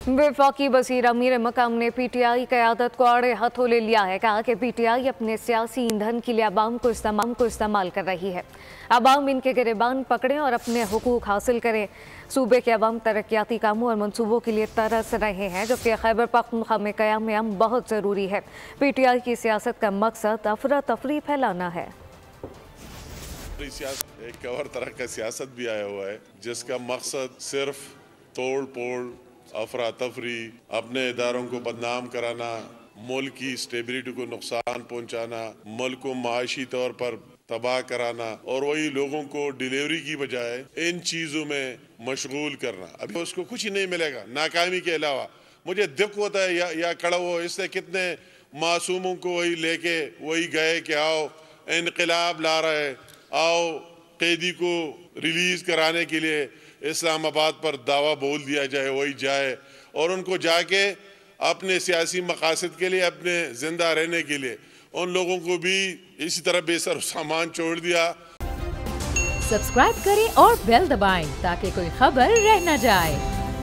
वफाकी वज़ीर अमीर मकाम ने PTI क़यादत को आड़े हाथों ले लिया है। कहा कि PTI अपने सियासी ईंधन के लिए अवाम को इस्तेमाल कर रही है। अवाम इनके गिरबान पकड़ें और अपने हुकूक हासिल करें। सूबे के अवाम तरक्याती कामों और मनसूबों के लिए तरस रहे हैं, जबकि खैबर पख्तूनख्वा में क़याम अमन बहुत ज़रूरी है। PTI की सियासत का मकसद अफरा तफरी फैलाना है। एक और तरह का सियासत भी आया हुआ है जिसका मकसद सिर्फ तोड़ पोड़, अफरा तफरी, अपने इदारों को बदनाम कराना, मुल्क की स्टेबिलिटी को नुकसान पहुंचाना, मुल्क को माशी तौर पर तबाह कराना और वही लोगों को डिलीवरी की बजाय इन चीज़ों में मशगूल करना। अभी उसको कुछ ही नहीं मिलेगा नाकामी के अलावा। मुझे दुख होता है या कड़ा हो, इससे कितने मासूमों को वही लेके वही गए कि आओ इनकलाब ला रहे, आओ कैदी को रिलीज कराने के लिए इस्लामाबाद पर दावा बोल दिया जाए, वही जाए और उनको जाके अपने सियासी मकासद के लिए, अपने जिंदा रहने के लिए उन लोगों को भी इसी तरह बेसर सामान छोड़ दिया। सब्सक्राइब करें और बेल दबाएं ताकि कोई खबर रह न जाए।